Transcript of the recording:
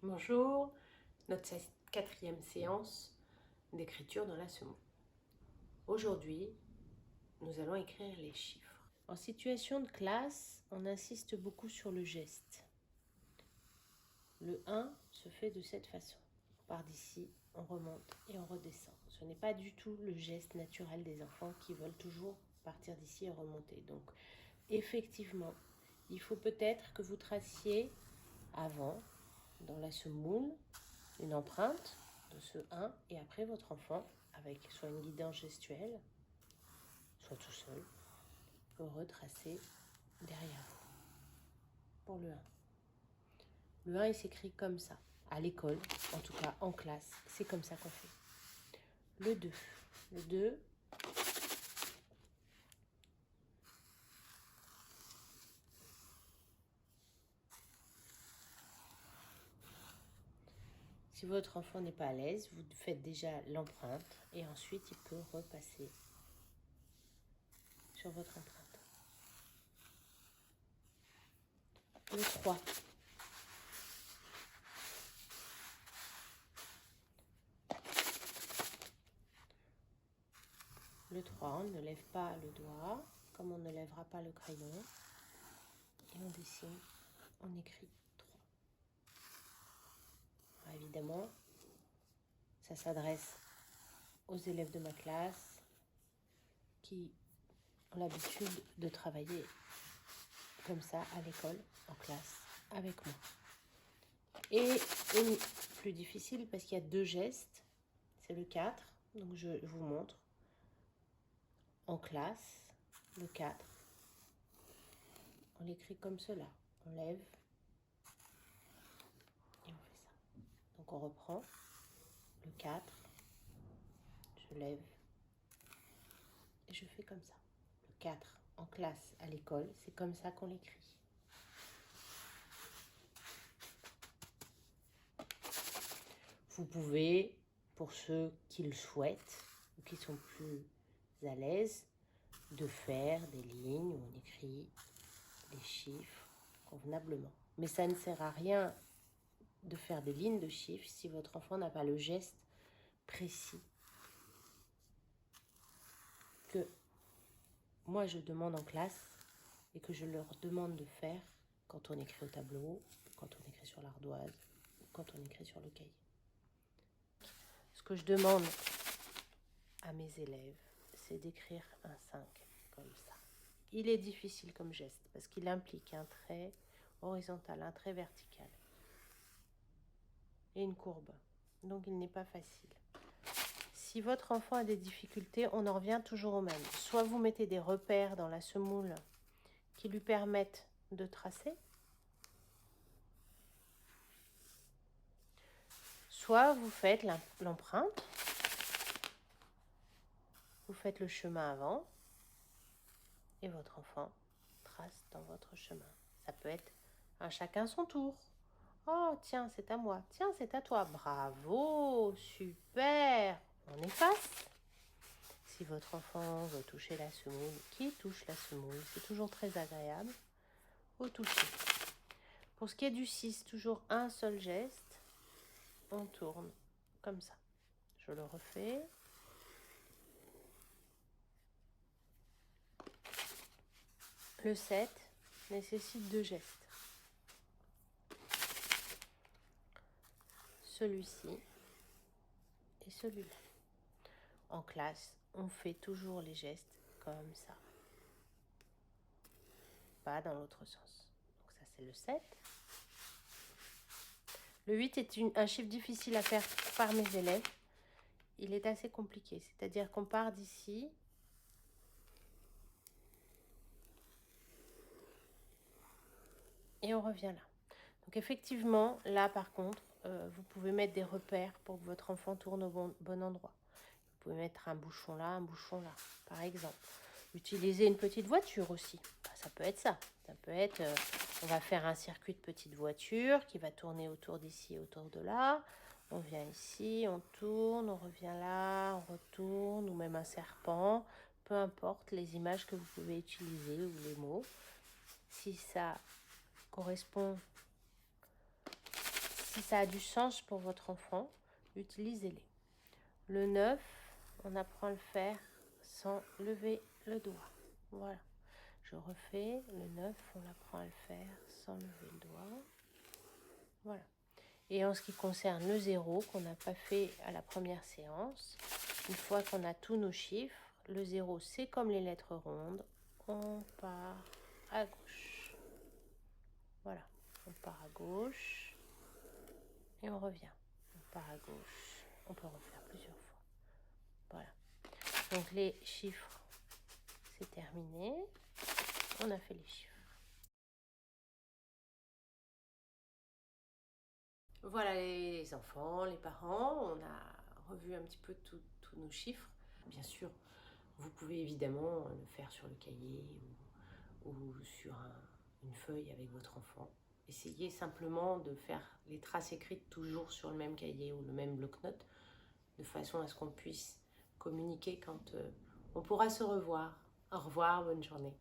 Bonjour, notre quatrième séance d'écriture dans la semoule. Aujourd'hui, nous allons écrire les chiffres. En situation de classe, on insiste beaucoup sur le geste. Le 1 se fait de cette façon. On part d'ici, on remonte et on redescend. Ce n'est pas du tout le geste naturel des enfants qui veulent toujours partir d'ici et remonter. Donc, effectivement, il faut peut-être que vous traciez avant, dans la semoule, une empreinte de ce 1 et après votre enfant, avec soit une guidance gestuelle, soit tout seul, peut retracer derrière vous pour le 1. Le 1, il s'écrit comme ça. À l'école, en tout cas en classe, c'est comme ça qu'on fait. Le 2. Le 2, si votre enfant n'est pas à l'aise, vous faites déjà l'empreinte et ensuite il peut repasser sur votre empreinte. Le 3. Le 3, on ne lève pas le doigt, comme on ne lèvera pas le crayon. Et on dessine, on écrit 3. Alors évidemment, ça s'adresse aux élèves de ma classe qui ont l'habitude de travailler comme ça à l'école, en classe, avec moi. Et une plus difficile parce qu'il y a 2 gestes, c'est le 4, donc je vous montre. En classe, le 4, on l'écrit comme cela, on lève et on fait ça. Donc on reprend le 4, je lève et je fais comme ça. Le 4 en classe à l'école, c'est comme ça qu'on l'écrit. Vous pouvez, pour ceux qui le souhaitent ou qui sont plus à l'aise, de faire des lignes où on écrit les chiffres convenablement. Mais ça ne sert à rien de faire des lignes de chiffres si votre enfant n'a pas le geste précis que moi je demande en classe et que je leur demande de faire quand on écrit au tableau, quand on écrit sur l'ardoise ou quand on écrit sur le cahier. Ce que je demande à mes élèves, c'est d'écrire un 5 comme ça. Il est difficile comme geste parce qu'il implique un trait horizontal, un trait vertical et une courbe. Donc il n'est pas facile. Si votre enfant a des difficultés, on en revient toujours au même. Soit vous mettez des repères dans la semoule qui lui permettent de tracer, soit vous faites l'empreinte, vous faites le chemin avant et votre enfant trace dans votre chemin. Ça peut être un chacun son tour. Oh, tiens, c'est à moi. Tiens, c'est à toi. Bravo, super. On efface. Si votre enfant veut toucher la semoule, qui touche la semoule, c'est toujours très agréable. Au toucher. Pour ce qui est du 6, toujours un seul geste. On tourne comme ça. Je le refais. Le 7 nécessite 2 gestes. Celui-ci et celui-là. En classe, on fait toujours les gestes comme ça. Pas dans l'autre sens. Donc ça, c'est le 7. Le 8 est un chiffre difficile à faire par mes élèves. Il est assez compliqué. C'est-à-dire qu'on part d'ici. Et on revient là. Donc effectivement, là par contre, vous pouvez mettre des repères pour que votre enfant tourne au bon endroit. Vous pouvez mettre un bouchon là, par exemple. Utiliser une petite voiture aussi. Ça peut être ça. Ça peut être, on va faire un circuit de petite voiture qui va tourner autour d'ici, autour de là. On vient ici, on tourne, on revient là, on retourne, ou même un serpent. Peu importe les images que vous pouvez utiliser ou les mots. Si ça correspond, Si ça a du sens pour votre enfant, utilisez-les. Le 9, on apprend à le faire sans lever le doigt. Voilà. Je refais. Le 9, on apprend à le faire sans lever le doigt. Voilà. Et en ce qui concerne le 0, qu'on n'a pas fait à la première séance, une fois qu'on a tous nos chiffres, le 0, c'est comme les lettres rondes. On part à gauche. Voilà. On part à gauche. Et on revient. On part à gauche. On peut refaire plusieurs fois. Voilà. Donc les chiffres, c'est terminé. On a fait les chiffres. Voilà les enfants, les parents, on a revu un petit peu tous nos chiffres. Bien sûr, vous pouvez évidemment le faire sur le cahier ou sur une feuille avec votre enfant. Essayez simplement de faire les traces écrites toujours sur le même cahier ou le même bloc-notes, de façon à ce qu'on puisse communiquer quand on pourra se revoir. Au revoir, bonne journée.